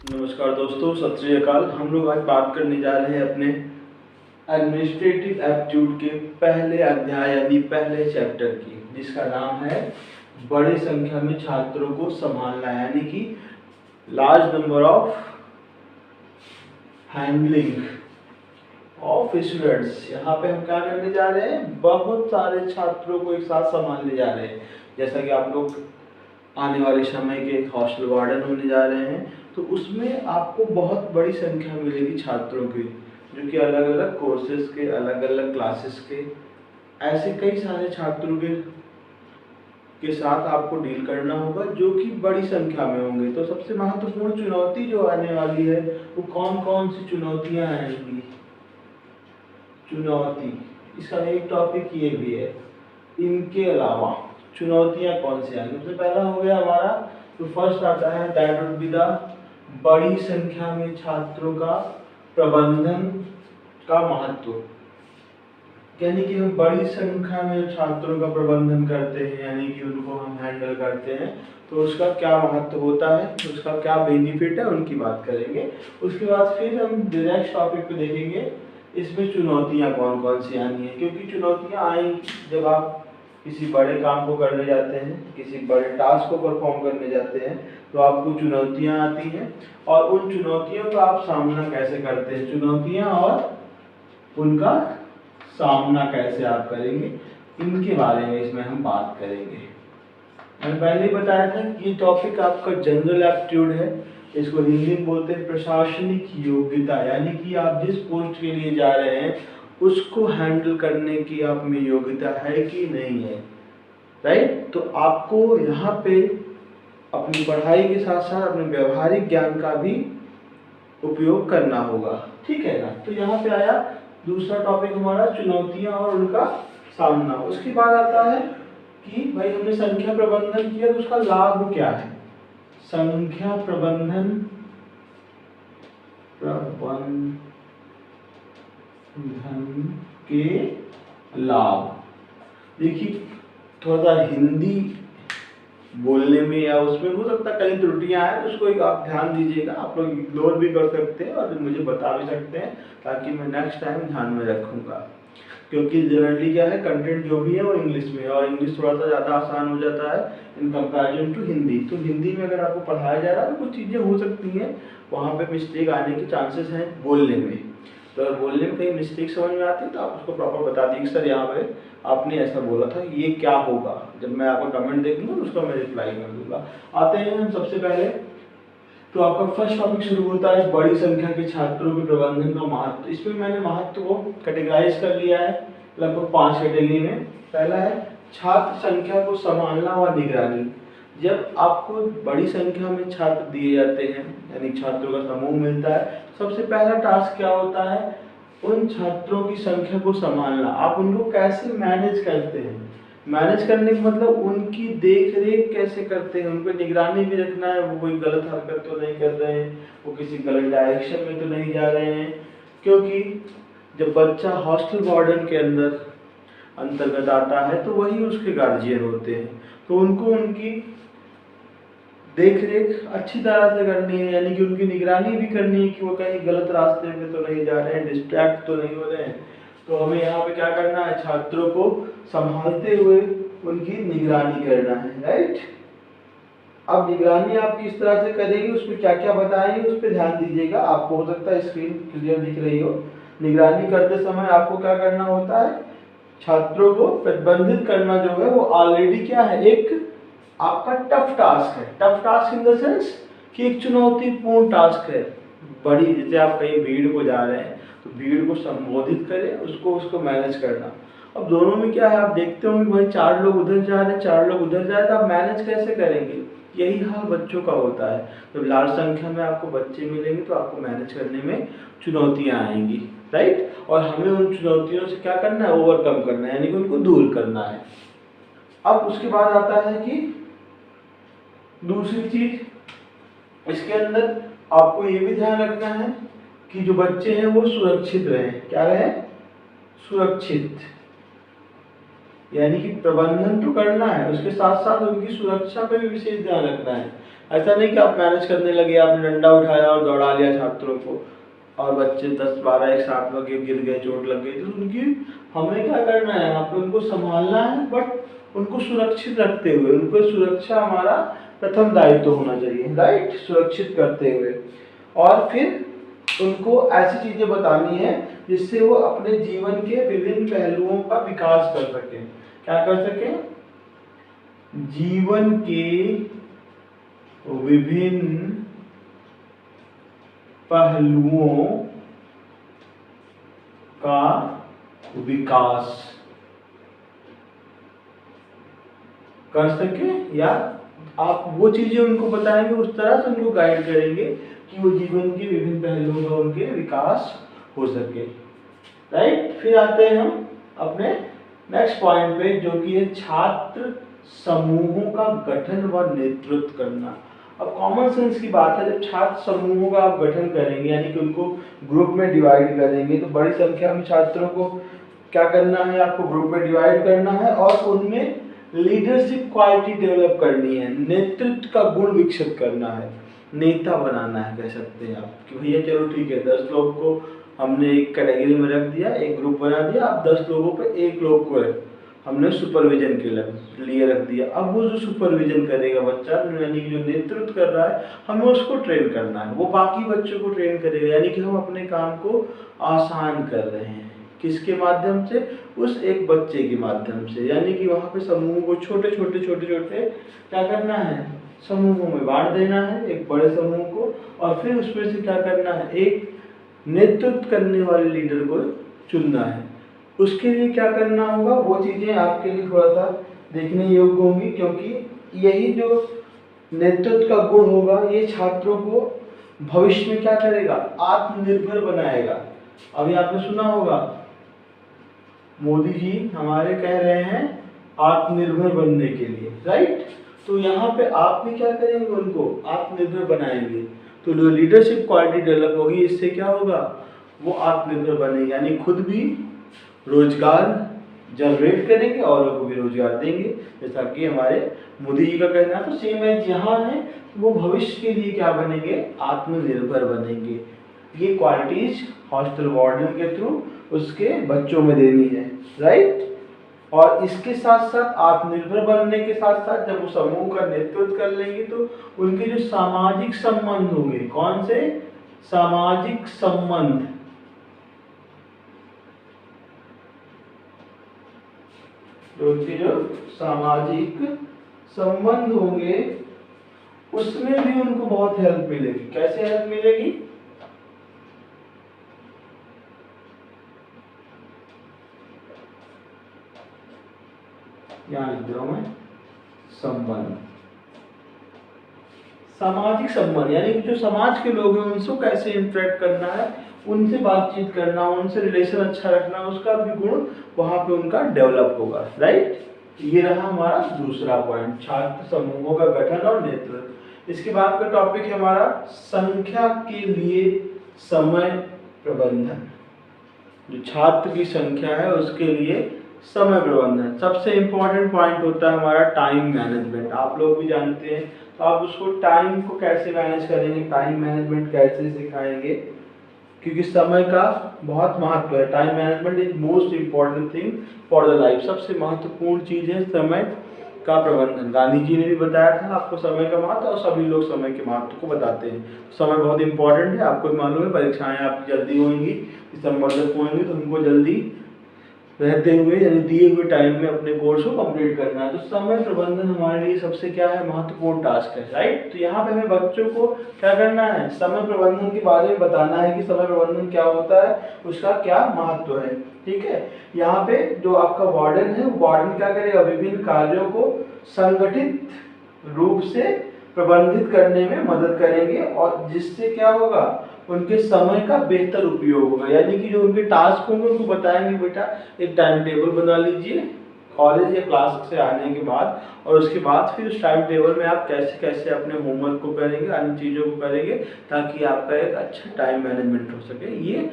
नमस्कार दोस्तों, सत श्री अकाल। हम लोग आज बात करने जा रहे हैं अपने एडमिनिस्ट्रेटिव एप्टीट्यूड के पहले अध्याय यानी पहले चैप्टर की, जिसका नाम है बड़ी संख्या में छात्रों को संभालना, यानी कि large number of handling of students. यहाँ पे हम क्या करने जा रहे हैं, बहुत सारे छात्रों को एक साथ संभालने जा रहे हैं। जैसा कि आप लोग आने वाले समय के हॉस्टल वार्डन होने जा रहे हैं, तो उसमें आपको बहुत बड़ी संख्या मिलेगी छात्रों की, जो कि अलग अलग कोर्सेज के, अलग अलग क्लासेस के, ऐसे कई सारे छात्रों के साथ आपको डील करना होगा, जो कि बड़ी संख्या में होंगे। तो सबसे महत्वपूर्ण चुनौती जो आने वाली है वो कौन कौन सी चुनौतियां आएंगी। चुनौती, इसका एक टॉपिक ये भी है। इनके अलावा चुनौतियां कौन सी आएंगी, सबसे पहला हो गया हमारा, तो फर्स्ट आता है दैट वुड बी द बड़ी संख्या में छात्रों का प्रबंधन का महत्व। यानी कि हम बड़ी संख्या में छात्रों का प्रबंधन करते हैं, यानी कि उनको हम हैंडल करते हैं, तो उसका क्या महत्व होता है, उसका क्या बेनिफिट है, उनकी बात करेंगे। उसके बाद फिर हम नेक्स्ट टॉपिक पे देखेंगे इसमें चुनौतियां कौन कौन सी आनी है, क्योंकि चुनौतियां आएंगी जब आप किसी बड़े काम को करने जाते हैं, किसी बड़े टास्क को परफॉर्म करने जाते हैं, तो आपको चुनौतियां आती हैं, और उन चुनौतियों का आप सामना कैसे करते हैं, चुनौतियां और उनका सामना कैसे आप करेंगे, इनके बारे में इसमें हम बात करेंगे। मैंने पहले ही बताया था कि ये टॉपिक आपका जनरल एप्टीट्यूड है। इसको हिंदी में बोलते हैं प्रशासनिक योग्यता, यानी कि आप जिस पोस्ट के लिए जा रहे हैं उसको हैंडल करने की आप में योग्यता है कि नहीं है, राइट। तो आपको यहाँ पे अपनी पढ़ाई के साथ साथ अपने व्यवहारिक ज्ञान का भी उपयोग करना होगा, ठीक है ना। तो यहाँ पे आया दूसरा टॉपिक हमारा, चुनौतियां और उनका सामना। उसके बाद आता है कि भाई हमने संख्या प्रबंधन किया, तो उसका लाभ क्या है। संख्या प्रबंधन के लाभ। देखिए, थोड़ा सा हिंदी बोलने में या उसमें हो सकता है कई त्रुटियां हैं, उसको एक आप ध्यान दीजिएगा। आप लोग इग्नोर भी कर सकते हैं और मुझे बता भी सकते हैं, ताकि मैं नेक्स्ट टाइम ध्यान में रखूंगा। क्योंकि जनरली क्या है, कंटेंट जो भी है वो इंग्लिश में है, और इंग्लिश थोड़ा सा ज़्यादा आसान हो जाता है इन कंपैरिजन टू हिंदी। तो हिंदी में अगर आपको पढ़ाया जा रहा है तो कुछ चीज़ें हो सकती हैं, वहाँ पे मिस्टेक आने के चांसेस हैं बोलने में। तो अगर बोलने में कहीं मिस्टेक समझ में आती है तो आप उसको प्रॉपर बता दीजिए, सर यहाँ पे आपने ऐसा बोला था, ये क्या होगा। जब मैं आपका कमेंट देख लूँगा उसका मैं रिप्लाई कर दूंगा। आते हैं हम सबसे पहले, तो आपका फर्स्ट टॉपिक शुरू होता है बड़ी संख्या के छात्रों के प्रबंधन का महत्व। इसमें मैंने महत्व को कैटेगराइज कर लिया है लगभग 5 कैटेगरी में। पहला है छात्र संख्या को संभालना व निगरानी। जब आपको बड़ी संख्या में छात्र दिए जाते हैं, यानी छात्रों का समूह मिलता है, सबसे पहला टास्क क्या होता है, उन छात्रों की संख्या को संभालना। आप उनको कैसे मैनेज करते हैं, मैनेज करने का मतलब उनकी देख रेख कैसे करते हैं, उन पर निगरानी भी रखना है, वो कोई गलत हरकत तो नहीं कर रहे हैं, वो किसी गलत डायरेक्शन में तो नहीं जा रहे हैं। क्योंकि जब बच्चा हॉस्टल वार्डन के अंतर्गत आता है तो वही उसके गार्जियन होते हैं, तो उनको उनकी देख रेख अच्छी तरह से करनी है, यानी कि उनकी निगरानी भी करनी है कि वो कहीं गलत रास्ते में तो नहीं जा रहे हैं, डिस्ट्रैक्ट तो नहीं हो रहे हैं। तो हमें यहाँ पे क्या करना है, छात्रों को संभालते हुए उनकी निगरानी करना है, राइट। अब निगरानी आप किस तरह से करेंगे, उसमें क्या क्या बताएंगे, उस पर ध्यान दीजिएगा। आपको हो सकता है स्क्रीन क्लियर दिख रही हो। निगरानी करते समय आपको क्या करना होता है, छात्रों को प्रतिबंधित करना जो है वो ऑलरेडी क्या है, एक आपका टफ टास्क है। Tough task in the sense कि एक चुनौतीपूर्ण टास्क है। बड़ी, जैसे आप कहीं भीड़ को जा रहे हैं तो भीड़ को संबोधित करें, उसको मैनेज करना। अब दोनों में क्या है, आप देखते होंगे भाई 4 लोग उधर जा रहे हैं, 4 लोग उधर जा रहे हैं, तो आप मैनेज कैसे करेंगे। यही हाल बच्चों का होता है। जब लार्ज संख्या में आपको बच्चे मिलेंगे तो आपको मैनेज करने में चुनौतियां आएंगी, राइट। और हमें उन चुनौतियों से क्या करना है, ओवरकम करना है, यानी कि उनको दूर करना है। अब उसके बाद आता है कि दूसरी चीज, इसके अंदर आपको ये भी ध्यान रखना है कि जो बच्चे हैं वो सुरक्षित रहें। क्या रहें, सुरक्षित। यानी कि प्रबंधन तो करना है, उसके साथ साथ उनकी सुरक्षा पे भी विशेष ध्यान रखना है। ऐसा नहीं कि आप मैनेज करने लगे, आपने डंडा उठाया और दौड़ा लिया छात्रों को और बच्चे 10-12 एक साथ लगे गिर गए, चोट लग गई, तो उनकी हमें क्या करना है, यहाँ पे उनको संभालना है, बट उनको सुरक्षित रखते हुए, उनको सुरक्षा हमारा प्रथम दायित्व होना चाहिए, राइट, सुरक्षित करते हुए। और फिर उनको ऐसी चीजें बतानी है जिससे वो अपने जीवन के विभिन्न पहलुओं का विकास कर सके। क्या कर सके? जीवन के विभिन्न पहलुओं का विकास कर सके, या आप वो चीजें उनको बताएंगे, उस तरह से उनको गाइड करेंगे कि वो जीवन के विभिन्न पहलुओं का उनके विकास हो सके, राइट। फिर आते हैं हम अपने नेक्स्ट पॉइंट पे, जो कि है छात्र समूहों का गठन व नेतृत्व करना। अब कॉमन सेंस की बात है, जब छात्र समूहों का आप गठन करेंगे, यानी कि उनको ग्रुप में डिवाइड करेंगे, तो बड़ी संख्या में छात्रों को क्या करना है, आपको ग्रुप में डिवाइड करना है और उनमें लीडरशिप क्वालिटी डेवलप करनी है, नेतृत्व का गुण विकसित करना है, नेता बनाना है, कह सकते हैं आप कि भैया चलो ठीक है, 10 लोग को हमने एक कैटेगरी में रख दिया, एक ग्रुप बना दिया, अब 10 लोगों पे एक लोग को हमने सुपरविजन के लिए रख दिया। अब वो जो सुपरविजन करेगा बच्चा, यानी कि जो नेतृत्व कर रहा है, हमें उसको ट्रेन करना है, वो बाकी बच्चों को ट्रेन करेगा, यानी कि हम अपने काम को आसान कर रहे हैं। किसके माध्यम से? उस एक बच्चे के माध्यम से, यानी कि वहाँ पे समूह को छोटे छोटे क्या करना है, समूहों में बांट देना है, एक बड़े समूह को, और फिर उसमें से क्या करना है, एक नेतृत्व करने वाले लीडर को चुनना है। उसके लिए क्या करना होगा, वो चीजें आपके लिए थोड़ा सा देखने योग्य होंगी, क्योंकि यही जो नेतृत्व का गुण होगा, ये छात्रों को भविष्य में क्या करेगा, आत्मनिर्भर बनाएगा। अभी आपने सुना होगा मोदी जी हमारे कह रहे हैं आत्मनिर्भर बनने के लिए, राइट। तो यहाँ पे आप भी क्या करेंगे, उनको आत्मनिर्भर बनाएंगे। तो जो लीडरशिप क्वालिटी डेवलप होगी, इससे क्या होगा, वो आत्मनिर्भर बनेंगे, यानी खुद भी रोजगार जनरेट करेंगे और लोगों को भी रोजगार देंगे, जैसा कि हमारे मोदी जी का कहना है। तो सेम है, जहाँ है वो भविष्य के लिए क्या बनेंगे, आत्मनिर्भर बनेंगे। ये क्वालिटीज हॉस्टल वार्डन के थ्रू उसके बच्चों में देनी है, राइट। और इसके साथ साथ आत्मनिर्भर बनने के साथ साथ जब वो समूह का नेतृत्व कर लेंगे, तो उनके जो सामाजिक संबंध होंगे, कौन से सामाजिक संबंध, जो उनके जो सामाजिक संबंध होंगे, उसमें भी उनको बहुत हेल्प मिलेगी। कैसे हेल्प मिलेगी, यहाँ लिख दे रहा हूं मैं, संबंध, सामाजिक संबंध, यानी कि जो समाज के लोग हैं उनसे कैसे इंटरेक्ट करना है, उनसे बातचीत करना, उनसे रिलेशन अच्छा रखना, उसका भी गुण वहां पे उनका डेवलप होगा, राइट। ये रहा हमारा दूसरा पॉइंट, छात्र समूहों का गठन और नेतृत्व। इसके बाद का टॉपिक है हमारा संख्या के लिए समय प्रबंधन। जो छात्र की संख्या है उसके लिए समय प्रबंधन सबसे इंपॉर्टेंट पॉइंट होता है हमारा टाइम मैनेजमेंट। आप लोग भी जानते हैं, तो आप उसको टाइम को कैसे मैनेज करेंगे, टाइम मैनेजमेंट कैसे सिखाएंगे, क्योंकि समय का बहुत महत्व है। Time management is most important thing for the life. सबसे महत्वपूर्ण चीज है समय का प्रबंधन। गांधी जी ने भी बताया था आपको समय का महत्व, और सभी लोग समय के महत्व को बताते हैं। समय बहुत इंपॉर्टेंट है, आपको मालूम है परीक्षाएं आपकी जल्दी होंगी, दिसंबर तक होंगी, तो उनको जल्दी रहते हुए यानी दिए हुए टाइम में अपने कोर्स को कंप्लीट करना है। तो समय प्रबंधन हमारे लिए सबसे क्या है, महत्वपूर्ण टास्क है, राइट। तो यहाँ पे हमें बच्चों को क्या करना है, समय प्रबंधन के बारे में बताना है कि समय प्रबंधन क्या होता है, उसका क्या महत्व है, ठीक है। यहाँ पे जो आपका वार्डन है, वार्डन क्या करेगा, विभिन्न कार्यों को संगठित रूप से प्रबंधित करने में मदद करेंगे, और जिससे क्या होगा, उनके समय का बेहतर उपयोग होगा। यानी कि जो उनके टास्क होंगे उनको बताएंगे, बेटा एक टाइम टेबल बना लीजिए कॉलेज या क्लास से आने के बाद, और उसके बाद फिर उस टाइम टेबल में आप कैसे कैसे अपने होमवर्क को करेंगे, अन्य चीज़ों को करेंगे, ताकि आपका एक अच्छा टाइम मैनेजमेंट हो सके। ये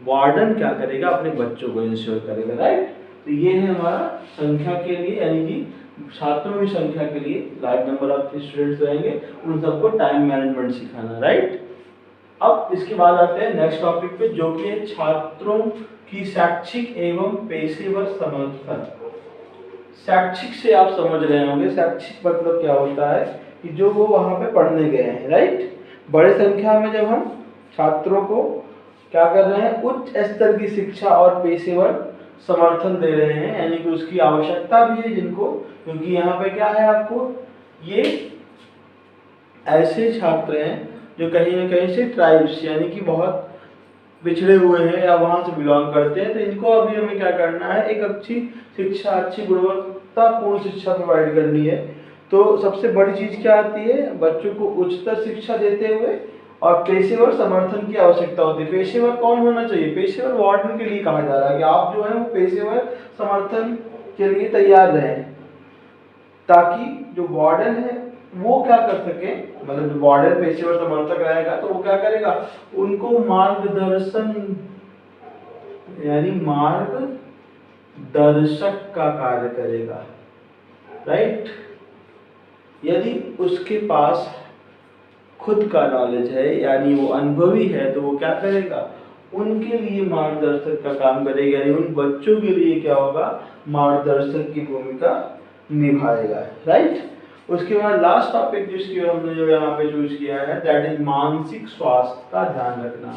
वार्डन क्या करेगा, अपने बच्चों को इंश्योर करेगा, राइट। तो ये है हमारा संख्या के लिए, यानी कि छात्रों की संख्या के लिए लार्ज नंबर ऑफ स्टूडेंट्स रहेंगे, उन सबको टाइम मैनेजमेंट सिखाना, राइट। अब इसके बाद आते हैं नेक्स्ट टॉपिक पे, जो कि है छात्रों की शैक्षिक एवं पेशेवर समर्थन। शैक्षिक से आप समझ रहे होंगे, शैक्षिक मतलब क्या होता है कि जो वो वहां पे पढ़ने गए हैं, राइट। बड़े संख्या में जब हम छात्रों को क्या कर रहे हैं, उच्च स्तर की शिक्षा और पेशेवर समर्थन दे रहे हैं, यानी कि उसकी आवश्यकता भी है जिनको, क्योंकि यहाँ पे क्या है, आपको ये ऐसे छात्र हैं जो कहीं ना कहीं से ट्राइब्स यानी कि बहुत पिछड़े हुए हैं या वहां से बिलोंग करते हैं, तो इनको अभी हमें क्या करना है, एक अच्छी शिक्षा, अच्छी गुणवत्तापूर्ण शिक्षा प्रोवाइड करनी है। तो सबसे बड़ी चीज क्या आती है, बच्चों को उच्चतर शिक्षा देते हुए और पेशेवर समर्थन की आवश्यकता होती है। पेशेवर कौन होना चाहिए, पेशेवर वार्डन के लिए कहा जा रहा है कि आप जो है वो पेशेवर समर्थन के लिए तैयार रहें, ताकि जो वार्डन है वो क्या कर सके, मतलब जो वार्डन पेशेवर समर्थक रहेगा तो वो क्या करेगा, उनको मार्गदर्शन यानी मार्गदर्शक का कार्य करेगा, राइट। यदि उसके पास खुद का नॉलेज है यानी वो अनुभवी है, तो वो क्या करेगा, उनके लिए मार्गदर्शक का काम करेगा, यानी उन बच्चों के लिए क्या होगा, मार्गदर्शक की भूमिका निभाएगा, राइट। उसके बाद लास्ट टॉपिक जिसकी हमने जो यहाँ पे चूज किया है, दैट इज मानसिक स्वास्थ्य का ध्यान रखना।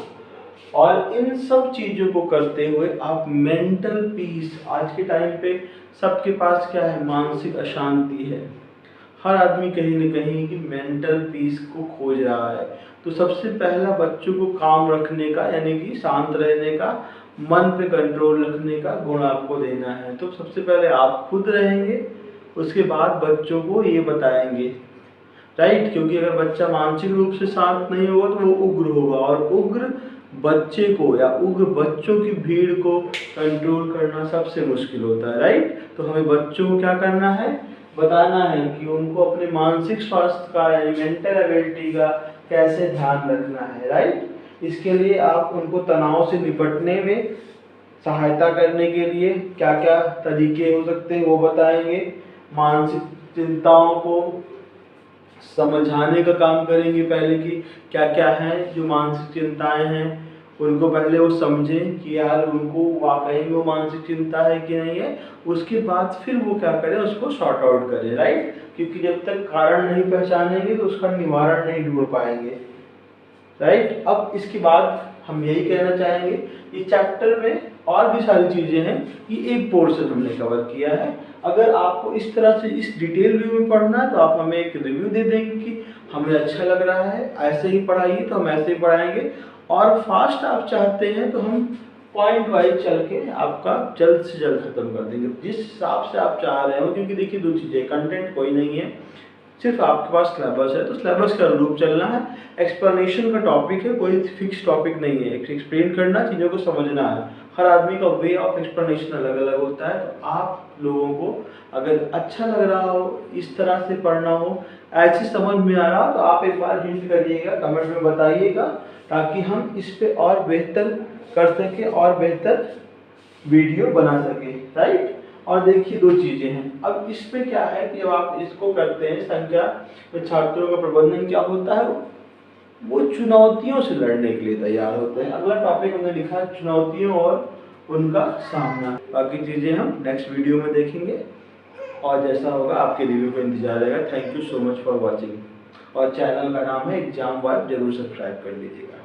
और इन सब चीजों को करते हुए आप मेंटल पीस, आज के टाइम पे सबके पास क्या है, मानसिक अशांति है, हर आदमी कहीं न कहीं की मेंटल पीस को खोज रहा है। तो सबसे पहला बच्चों को काम रखने का यानी कि शांत रहने का, मन पे कंट्रोल रखने का गुण आपको देना है। तो सबसे पहले आप खुद रहेंगे, उसके बाद बच्चों को ये बताएंगे, राइट। क्योंकि अगर बच्चा मानसिक रूप से शांत नहीं होगा तो वो उग्र होगा, और उग्र बच्चे को या उग्र बच्चों की भीड़ को कंट्रोल करना सबसे मुश्किल होता है, राइट। तो हमें बच्चों को क्या करना है, बताना है कि उनको अपने मानसिक स्वास्थ्य का यानी मेंटल एबिलिटी का कैसे ध्यान रखना है, राइट। इसके लिए आप उनको तनाव से निपटने में सहायता करने के लिए क्या क्या तरीके हो सकते हैं वो बताएंगे, मानसिक चिंताओं को समझाने का काम करेंगे, पहले कि क्या क्या है जो मानसिक चिंताएं हैं, उनको पहले वो समझें कि यार उनको वाकई में वो मानसिक चिंता है कि नहीं है, उसके बाद फिर वो क्या करें, उसको सॉर्ट आउट करें, राइट। क्योंकि जब तक कारण नहीं पहचानेंगे तो उसका निवारण नहीं ढूंढ पाएंगे, राइट। अब इसके बाद हम यही कहना चाहेंगे, इस चैप्टर में और भी सारी चीजें हैं, ये एक पोर्शन हमने कवर किया है। अगर आपको इस तरह से इस डिटेल व्यू में पढ़ना है तो आप हमें एक रिव्यू दे देंगे कि हमें अच्छा लग रहा है, ऐसे ही पढ़ाइए तो हम ऐसे ही पढ़ाएंगे, और फास्ट आप चाहते हैं तो हम पॉइंट वाइज चल के आपका जल्द से जल्द खत्म कर देंगे जिस हिसाब से आप चाह रहे हो। क्योंकि देखिए दो चीज़ें, कंटेंट कोई नहीं है, सिर्फ आपके पास सिलेबस है, तो सिलेबस का अनुरूप चलना है। एक्सप्लेनेशन का टॉपिक है, कोई फिक्स टॉपिक नहीं है, एक्सप्लेन करना, चीज़ों को समझना है। हर आदमी का वे ऑफ एक्सप्लेनेशन अलग अलग होता है, तो आप लोगों को अगर अच्छा लग रहा हो, इस तरह से पढ़ना हो, ऐसे समझ में आ रहा हो, तो आप एक बार हिंट करिएगा, कमेंट में बताइएगा, ताकि हम इस पे और बेहतर कर सकें और बेहतर वीडियो बना सकें, राइट। और देखिए दो चीजें हैं, अब इस पे क्या है कि जब आप इसको करते हैं संख्या में छात्रों का प्रबंधन क्या होता है, वो चुनौतियों से लड़ने के लिए तैयार होते हैं। अगला टॉपिक हमने लिखा है चुनौतियों और उनका सामना। बाकी चीजें हम नेक्स्ट वीडियो में देखेंगे, और जैसा होगा आपके रिव्यू का इंतजार रहेगा। Thank you so much for watching, और चैनल का नाम है एग्जाम वाइब, जरूर सब्सक्राइब कर लीजिएगा।